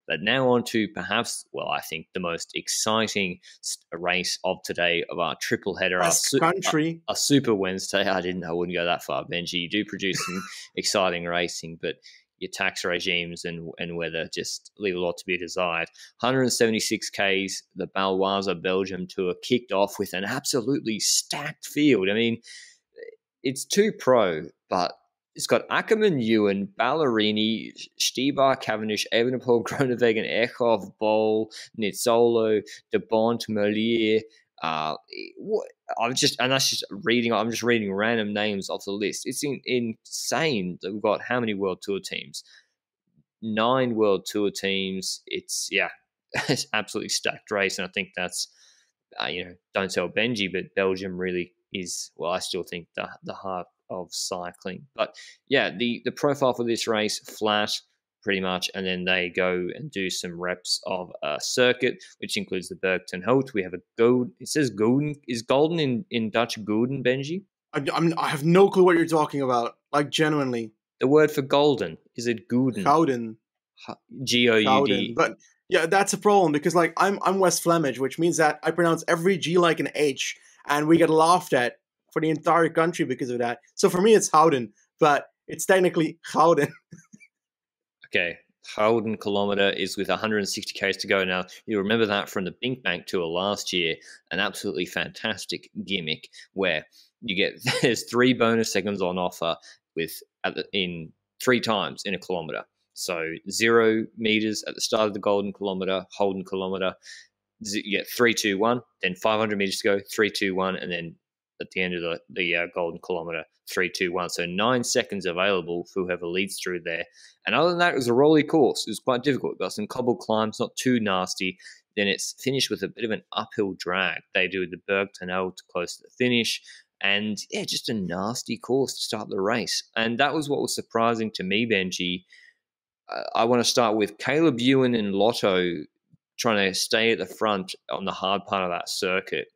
But now on to perhaps, well, I think the most exciting race of today of our triple header, our Super Wednesday. I wouldn't go that far, Benji. You do produce some exciting racing, but your tax regimes and weather just leave a lot to be desired. 176 Ks, the Baloise Belgium Tour kicked off with an absolutely stacked field. I mean, it's 2 pro, but it's got Ackermann, Ewan, Ballerini, Stibar, Cavendish, Evenepoel, Groenewegen, Eekhoff, Bol, Nizzolo, De Bont, Merlier. I'm just reading random names off the list. It's insane that we've got how many World Tour teams? 9 World Tour teams. It's it's absolutely stacked race, and I think that's don't tell Benji, but Belgium really is. Well, I still think the heart of cycling. But yeah, the profile for this race, flat pretty much, and then they go and do some reps of a circuit, which includes the Berg ten Hout. We have a gold. It says golden. Is golden in Dutch golden, Benji? I have no clue what you're talking about. Like, genuinely. The word for golden, is it gouden? Gouden. G-O-U-D. But yeah, that's a problem because like I'm West Flemish, which means that I pronounce every G like an H, and we get laughed at for the entire country because of that. So for me, it's Houden, but it's technically Gouden. Okay, Houden kilometer is with 160 k's to go now. You remember that from the Bink Bank Tour last year, an absolutely fantastic gimmick where you get there's 3 bonus seconds on offer in 3 times in a kilometer. So 0 meters at the start of the golden kilometer, Holden kilometer. You get 3, 2, 1, then 500 meters to go, 3, 2, 1, and then at the end of the golden kilometer, 3, 2, 1. So 9 seconds available for whoever leads through there. And other than that, it was a rolly course. It was quite difficult. Got some cobble climbs, not too nasty. Then it's finished with a bit of an uphill drag. They do the Berg ten Hout close to the finish. And yeah, just a nasty course to start the race. And that was what was surprising to me, Benji. I want to start with Caleb Ewan and Lotto trying to stay at the front on the hard part of that circuit.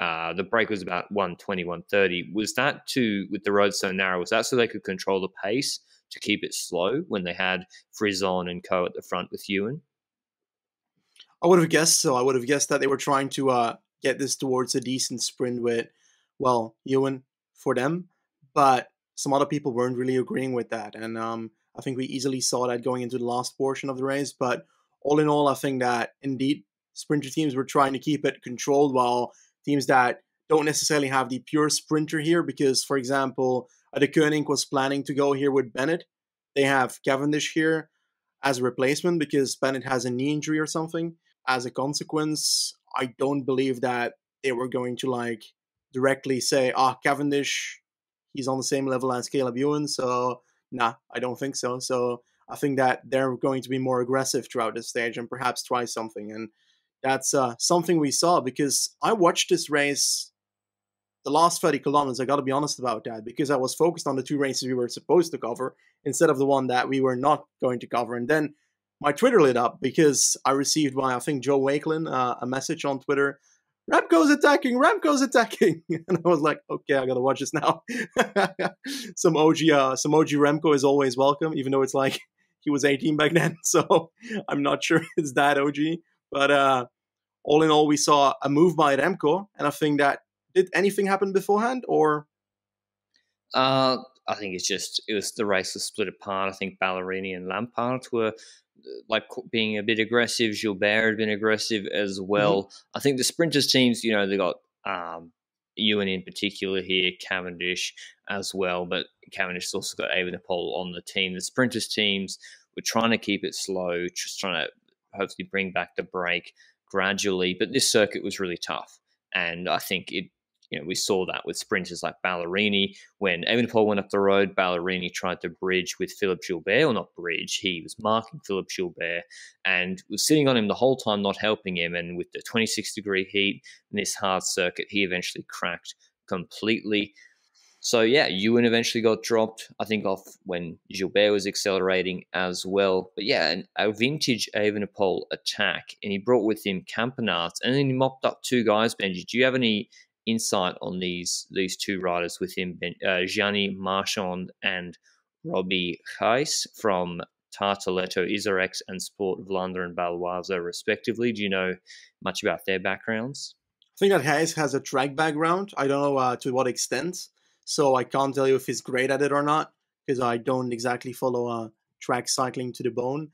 The break was about 1:20, 1:30. Was that with the road so narrow, was that so they could control the pace to keep it slow when they had Frison and co at the front with Ewan? I would have guessed so. I would have guessed that they were trying to get this towards a decent sprint with, well, Ewan for them. But some other people weren't really agreeing with that. And I think we easily saw that going into the last portion of the race. But all in all, I think that indeed sprinter teams were trying to keep it controlled, while teams that don't necessarily have the pure sprinter here, because, for example, De Koning was planning to go here with Bennett. They have Cavendish here as a replacement because Bennett has a knee injury or something. As a consequence, I don't believe that they were going to directly say, Cavendish, he's on the same level as Caleb Ewan. So, nah, I don't think so. So I think that they're going to be more aggressive throughout this stage and perhaps try something. And that's something we saw because I watched this race, the last 30 kilometers, I got to be honest about that, because I was focused on the 2 races we were supposed to cover instead of the one that we were not going to cover. And then my Twitter lit up because I received by, I think, Joe Wakelin, a message on Twitter, Remco's attacking! And I was like, okay, I got to watch this now. Some OG Remco is always welcome, even though it's like he was 18 back then. So I'm not sure it's that OG. But all in all, we saw a move by Remco. And I think that, did anything happen beforehand or? I think the race was split apart. I think Ballerini and Lampard were being a bit aggressive. Gilbert had been aggressive as well. Mm-hmm. I think the sprinters teams, they got Ewan in particular here, Cavendish as well, but Cavendish has also got Evenepoel on the team. The sprinters teams were trying to keep it slow, just trying to hopefully bring back the break gradually. But this circuit was really tough, and I think we saw that with sprinters like Ballerini. When Evenepoel went up the road, Ballerini tried to bridge with Philippe Gilbert, or not bridge, he was marking Philippe Gilbert and was sitting on him the whole time, not helping him. And with the 26-degree heat in this hard circuit, he eventually cracked completely. So, yeah, Ewan eventually got dropped, I think, off when Gilbert was accelerating as well. But, yeah, a vintage Evenepoel attack, and he brought with him Campenaerts, and then he mopped up 2 guys, Benji. Do you have any insight on these 2 riders with him, Gianni Marchand and Robbie Gijs from Tartaletto Isarex and Sport Vlaanderen and Baloise, respectively. Do you know much about their backgrounds? I think that Hayes has a track background. I don't know to what extent, so I can't tell you if he's great at it or not, because I don't exactly follow track cycling to the bone.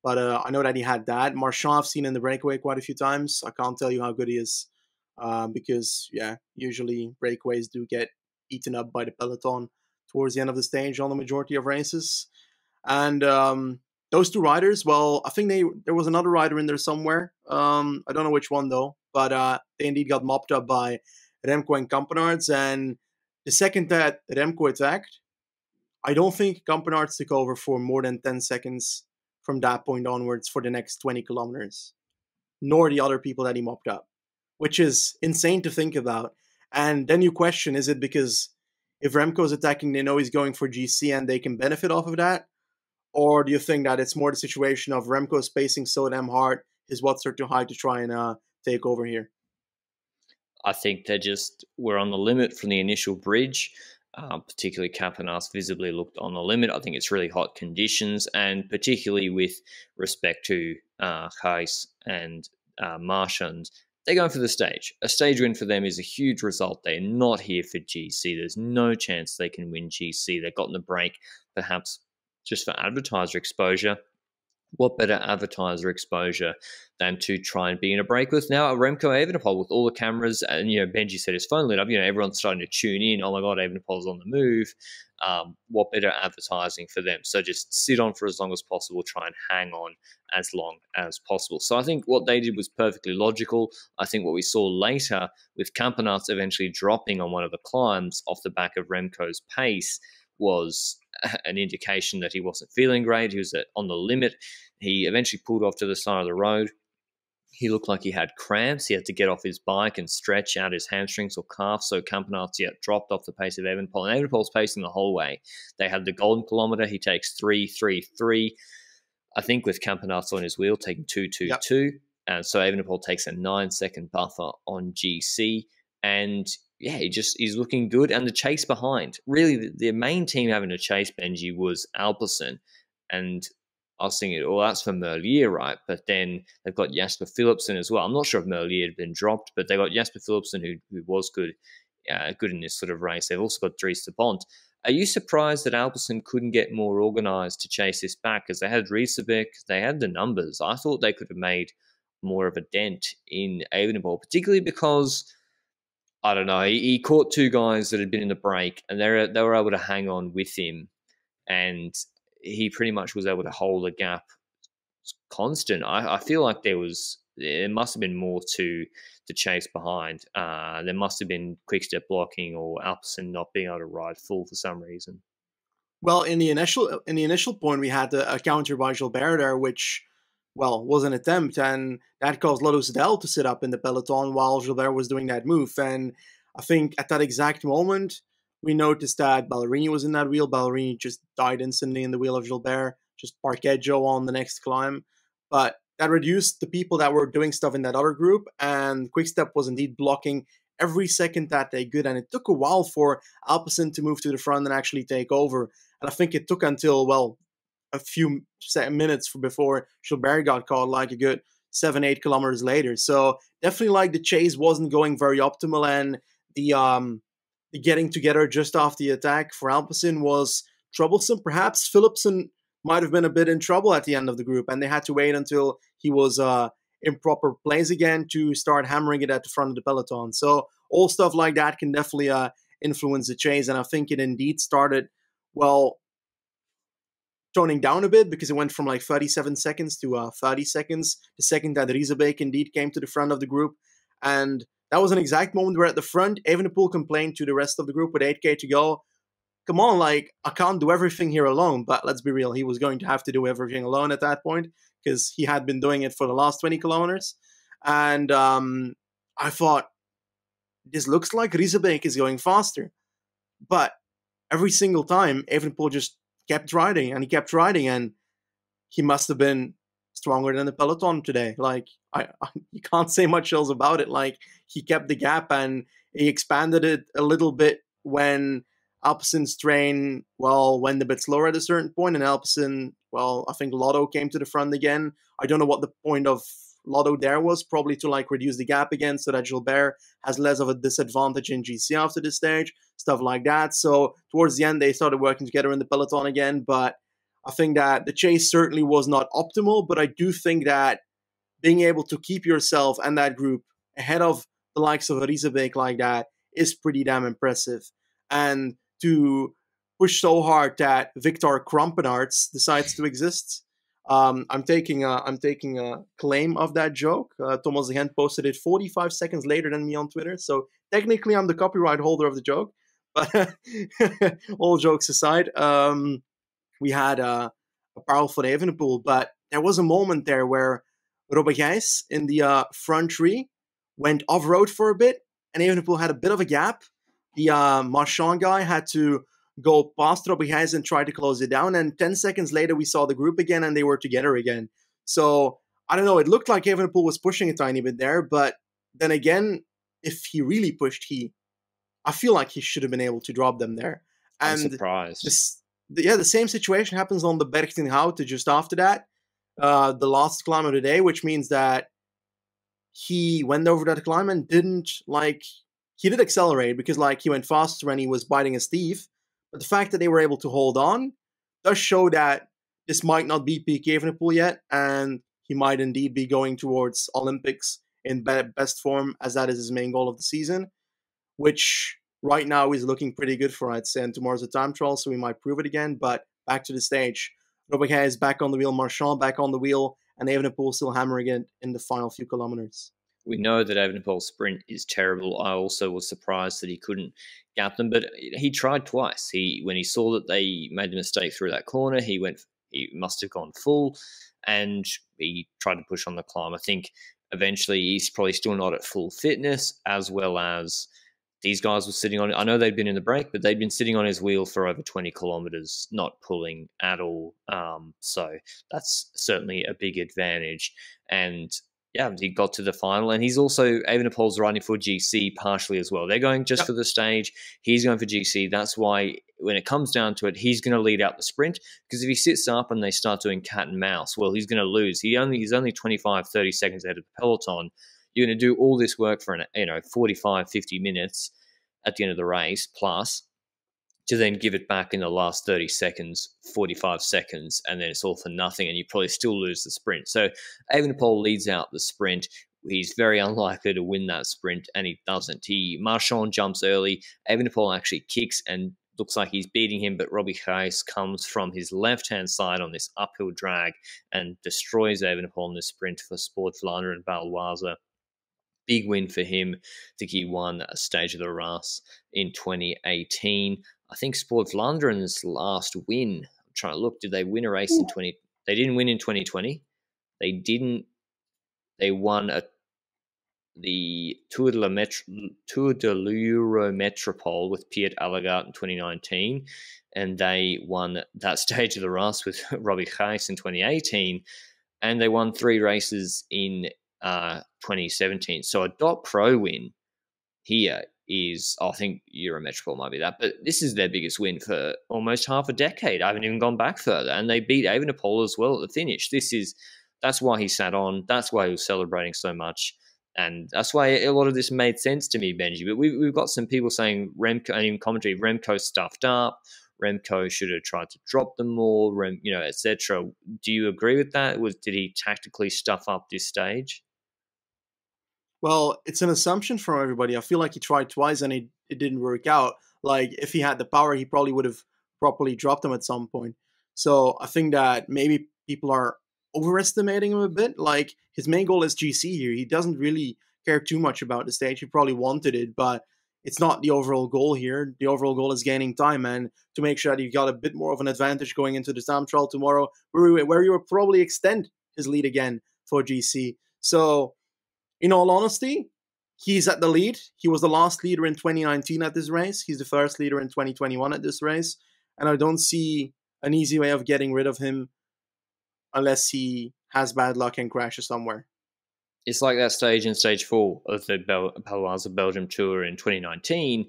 But I know that he had that. Marchand I've seen in the breakaway quite a few times. I can't tell you how good he is, because, usually breakaways do get eaten up by the peloton towards the end of the stage on the majority of races. And those two riders, well, I think there was another rider in there somewhere. I don't know which one, though. But they indeed got mopped up by Remco and Kampenaerts. And the second that Remco attacked, I don't think Kampenaerts took over for more than 10 seconds from that point onwards for the next 20 kilometers, nor the other people that he mopped up, which is insane to think about. And then you question, is it because if Remco's attacking, they know he's going for GC and they can benefit off of that? Or do you think that it's more the situation of Remco's pacing so damn hard, his watts are too high to try and take over here? I think they just were on the limit from the initial bridge. Particularly Kampenaerts visibly looked on the limit. I think it's really hot conditions, and particularly with respect to Gijs and Marchand, they're going for the stage. A stage win for them is a huge result. They're not here for GC. There's no chance they can win GC. They've gotten a break, perhaps just for advertiser exposure. What better advertiser exposure than to try and be in a break with now a Remco Evenepoel with all the cameras, and Benji said his phone lit up. Everyone's starting to tune in. Oh my God, Evenepoel's on the move. What better advertising for them? So just sit on for as long as possible. Try and hang on as long as possible. So I think what they did was perfectly logical. I think what we saw later with Kampenaerts eventually dropping on one of the climbs off the back of Remco's pace was an indication that he wasn't feeling great. He was on the limit. He eventually pulled off to the side of the road. He looked like he had cramps. He had to get off his bike and stretch out his hamstrings or calves. So Kampenaerts dropped off the pace of Evenepoel. And Evenepoel's pacing the whole way. They had the golden kilometer. He takes 3:33. I think with Kampenaerts on his wheel, taking 2:22. And so Evenepoel takes a 9-second buffer on GC. And he's looking good. And the chase behind, really, the main team having to chase Benji was Alpecin. And I was thinking, well, that's for Merlier, right? But then they've got Jasper Philipsen as well. I'm not sure if Merlier had been dropped, but they got Jasper Philipsen, who was good in this sort of race. They've also got Dries de Bont. Are you surprised that Alpecin couldn't get more organised to chase this back? Because they had Riesebeck, they had the numbers. I thought they could have made more of a dent in Evenepoel, particularly because, I don't know, he caught two guys that had been in the break, and they were able to hang on with him, and he pretty much was able to hold the gap constant. I feel like there must have been more to chase behind. There must have been quick step blocking or Alpecin not being able to ride full for some reason. Well, in the initial point, we had a counter by Gilbert there, which, well, was an attempt, and that caused Lotto's Del to sit up in the peloton while Gilbert was doing that move. And I think at that exact moment, we noticed that Ballerini was in that wheel. Ballerini just died instantly in the wheel of Gilbert, just Parquejo on the next climb. But that reduced the people that were doing stuff in that other group, and Quickstep was indeed blocking every second that they could. And it took a while for Alpecin to move to the front and actually take over. And I think it took until, well, a few minutes before Gilbert got caught, like a good 7-8 kilometers later. So definitely like the chase wasn't going very optimal, and the getting together just off the attack for Alpecin was troublesome. Perhaps Philipsen might have been a bit in trouble at the end of the group, and they had to wait until he was in proper place again to start hammering it at the front of the peloton. So all stuff like that can definitely influence the chase, and I think it indeed started, well, toning down a bit, because it went from like 37 seconds to 30 seconds the second that Riesebeek indeed came to the front of the group. And that was an exact moment where at the front, Evenepoel complained to the rest of the group with 8K to go, come on, like, I can't do everything here alone. But let's be real, he was going to have to do everything alone at that point, because he had been doing it for the last 20 kilometers. And I thought, this looks like Riesebeek is going faster. But every single time, Evenepoel just kept riding, and he kept riding, and he must have been stronger than the peloton today. Like, you can't say much else about it. Like, he kept the gap, and he expanded it a little bit when Alpecin's train, well, went a bit slower at a certain point, and Alpecin well, I think Lotto came to the front again. I don't know what the point of Lotto there was, probably to like reduce the gap again so that Gilbert has less of a disadvantage in GC after this stage, stuff like that. So towards the end, they started working together in the peloton again, but I think that the chase certainly was not optimal, but I do think that being able to keep yourself and that group ahead of the likes of Riesebeek like that is pretty damn impressive. And to push so hard that Victor Krampenarts decides to exist, I'm taking a claim of that joke. Thomas de Gent posted it 45 seconds later than me on Twitter, so technically I'm the copyright holder of the joke. But all jokes aside, we had a powerful Evenepoel, but there was a moment there where Robert Gijs in the front tree went off-road for a bit, and Evenepoel had a bit of a gap. The Marchand guy had to go past Robert Gijs and try to close it down, and 10 seconds later we saw the group again and they were together again. So, I don't know, it looked like Evenepoel was pushing a tiny bit there, but then again, if he really pushed, I feel like he should have been able to drop them there. And I'm surprised. The same situation happens on the Berchtesgaden just after that, the last climb of the day, which means that he went over that climb and he did accelerate because he went faster when he was biting his teeth. But the fact that they were able to hold on does show that this might not be peak Evenepoel yet, and he might indeed be going towards Olympics in best form, as that is his main goal of the season, which right now is looking pretty good for, I'd say. And tomorrow's a time trial, so we might prove it again. But back to the stage. Robert is back on the wheel, Marchand back on the wheel, and Evenepoel still hammering it in the final few kilometers. We know that Evenepoel's sprint is terrible. I also was surprised that he couldn't gap them, but he tried twice. When he saw that they made the mistake through that corner, he must have gone full, and he tried to push on the climb. I think eventually he's probably still not at full fitness, as well as these guys were sitting on it. I know they'd been in the break, but they'd been sitting on his wheel for over 20 kilometers, not pulling at all. So that's certainly a big advantage. And yeah, he got to the final, and he's also, Evenepoel's riding for GC partially as well. They're going just for the stage. He's going for GC. That's why when it comes down to it, he's going to lead out the sprint, because if he sits up and they start doing cat and mouse, well, he's going to lose. He's only 25, 30 seconds ahead of the peloton. You're going to do all this work for 45, 50 minutes at the end of the race, plus to then give it back in the last 30 seconds, 45 seconds, and then it's all for nothing, and you probably still lose the sprint. So Evenepoel leads out the sprint. He's very unlikely to win that sprint, and he doesn't. Marchand jumps early. Evenepoel actually kicks and looks like he's beating him, but Robbie Gijs comes from his left-hand side on this uphill drag and destroys Evenepoel in the sprint for Sport Vlaanderen and Baloise. Big win for him. I think he won a stage of the Ras in 2018. I think Sport Vlaanderen's last win, I'm trying to look, did they win a race in 20? They didn't win in 2020. They won the Tour de l'Eurométropole with Piet Allegart in 2019, and they won that stage of the Ras with Robbie Gijs in 2018, and they won 3 races in 2017. So a dot pro win here is, I think Eurometropole might be that, but this is their biggest win for almost half a decade. I haven't even gone back further, and they beat Evenepoel as well at the finish. That's why he sat on. That's why he was celebrating so much, and that's why a lot of this made sense to me, Benji. But we've got some people saying Remco, and in commentary, Remco stuffed up. Remco should have tried to drop them more, etc. Do you agree with that? Did he tactically stuff up this stage? Well, it's an assumption from everybody. I feel like he tried twice and it didn't work out. Like, if he had the power, he probably would have properly dropped them at some point. So I think that maybe people are overestimating him a bit. Like, his main goal is GC here. He doesn't really care too much about the stage. He probably wanted it, but it's not the overall goal here. The overall goal is gaining time and to make sure that you got a bit more of an advantage going into the time trial tomorrow, where you will probably extend his lead again for GC. So, in all honesty, he's at the lead. He was the last leader in 2019 at this race. He's the first leader in 2021 at this race. And I don't see an easy way of getting rid of him unless he has bad luck and crashes somewhere. It's like that stage in stage 4 of the Baloise Belgium Tour in 2019.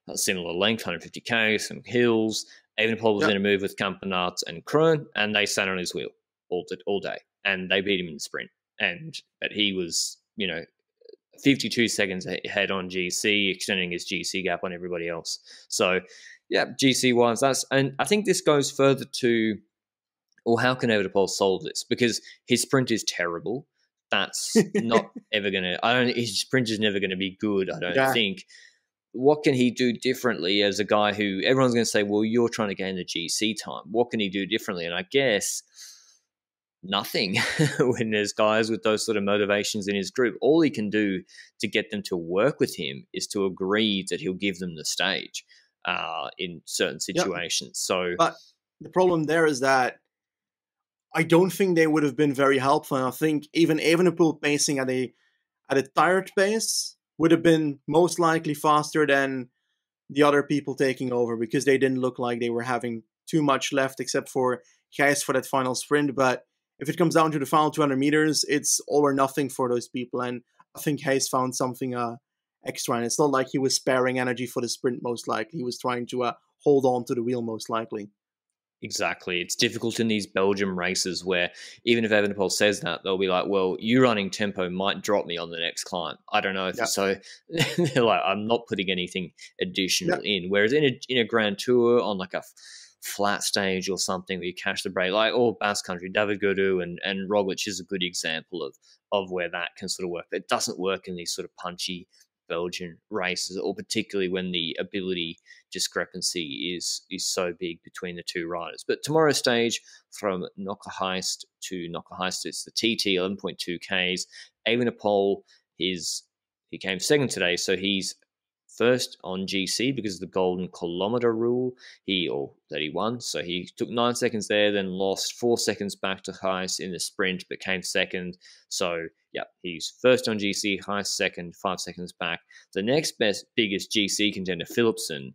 A similar length, 150k, some hills, Evenepoel was in a move with Campenaerts and Kroon, and they sat on his wheel all day, and they beat him in the sprint. But he was, 52 seconds ahead on GC, extending his GC gap on everybody else. So, yeah, GC-wise, and I think this goes further to, well, how can Evenepoel solve this? Because his sprint is terrible. That's not ever going to, his sprint is never going to be good, I don't think. What can he do differently as a guy who everyone's going to say, well, you're trying to gain the GC time. What can he do differently? And I guess nothing when there's guys with those sort of motivations in his group. All he can do to get them to work with him is to agree that he'll give them the stage in certain situations. So, but the problem there is that I don't think they would have been very helpful. And I think even Evenepoel pacing at a tired pace would have been most likely faster than the other people taking over, because they didn't look like they were having too much left except for Gijs for that final sprint. But if it comes down to the final 200 meters, it's all or nothing for those people. And I think Gijs found something extra. And it's not like he was sparing energy for the sprint, most likely. He was trying to hold on to the wheel, most likely. Exactly. It's difficult in these Belgium races where even if Evenepoel says that, they'll be like, well, you running tempo might drop me on the next climb. I don't know if so. They're like, I'm not putting anything additional in. Whereas in a Grand Tour on like a flat stage or something where you catch the break, like all Basque Country, David Gaudu and Roglic is a good example of where that can sort of work. But it doesn't work in these sort of punchy Belgian races, or particularly when the ability discrepancy is so big between the two riders. But tomorrow's stage, from Nokkeheist to Nokkeheist, it's the TT 11.2 Ks. Evenepoel, he came second today, so he's first on GC because of the golden kilometer rule. He won, so he took 9 seconds there, then lost 4 seconds back to Gijs in the sprint, but came second. So he's first on GC, Gijs second, 5 seconds back. The next biggest GC contender, Philipsen,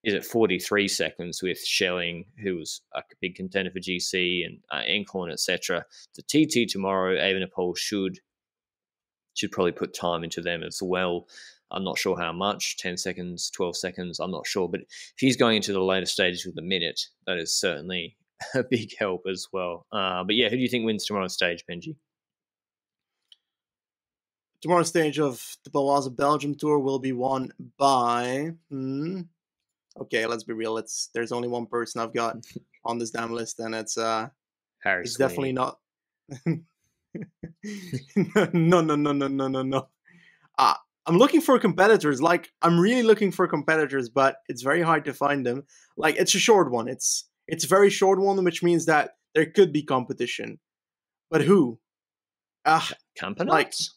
is at 43 seconds with Schelling, who was a big contender for GC, and Enkhorn, etc. The TT tomorrow, Evenepoel should probably put time into them as well. I'm not sure how much, 10 seconds, 12 seconds, I'm not sure. But if he's going into the later stages with a minute, that is certainly a big help as well. But who do you think wins tomorrow's stage, Benji? Tomorrow's stage of the Baloise Belgium Tour will be won by... Okay, let's be real. There's only one person I've got on this damn list, and it's Harry it's Sweeney. Definitely not... No. I'm looking for competitors. Like, I'm really looking for competitors, but it's very hard to find them. Like, it's a short one. It's a very short one, which means that there could be competition. But who? Campenaerts?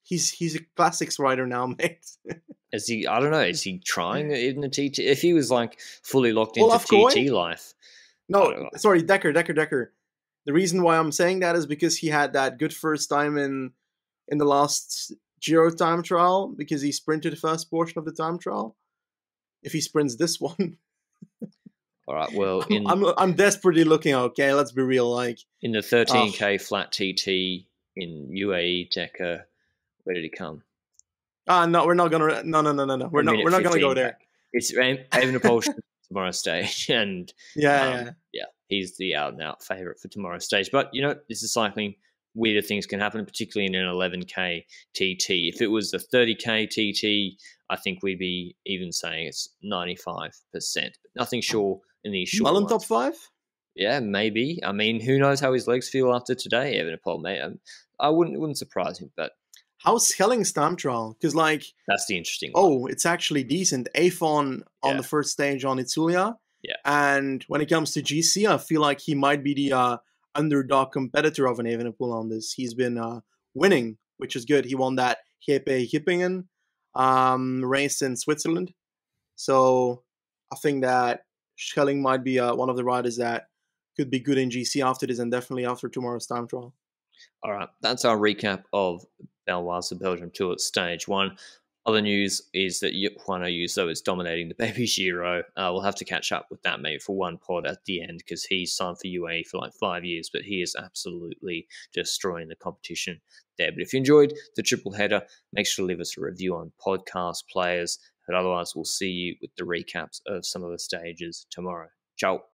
He's a classics rider now, mate. Is he? I don't know. Is he trying in the TT? If he was like fully locked into TT life. No, sorry, Decker. The reason why I'm saying that is because he had that good first time in the last Giro time trial, because he sprinted the first portion of the time trial. If he sprints this one, all right. Well, I'm desperately looking. Okay, let's be real. Like in the 13K flat TT in UAE, Decker, where did he come? No, we're not gonna. No. We're not gonna go there. It's Evenepoel tomorrow's stage, and he's the out and out favorite for tomorrow's stage. But this is cycling. Weirder things can happen, particularly in an 11K TT. If it was a 30K TT, I think we'd be even saying it's 95%. But nothing sure in these short Mullen top 5? Yeah, maybe. I mean, who knows how his legs feel after today, Evenepoel, mate. I wouldn't surprise him, but how's Schelling's time trial? Because that's the interesting one. It's actually decent. Ewan on the first stage on Itzulia. Yeah. And when it comes to GC, I feel like he might be the underdog competitor of an Evenepoel on this. He's been winning, which is good. He won that Hippingen race in Switzerland. So I think that Schelling might be one of the riders that could be good in GC after this, and definitely after tomorrow's time trial. All right, that's our recap of Baloise Belgium Tour Stage 1. Other news is that Juan Ayuso is dominating the Baby Giro. We'll have to catch up with that maybe for one pod at the end, because he's signed for UAE for like 5 years, but he is absolutely destroying the competition there. But if you enjoyed the triple header, make sure to leave us a review on podcast players. But otherwise, we'll see you with the recaps of some of the stages tomorrow. Ciao.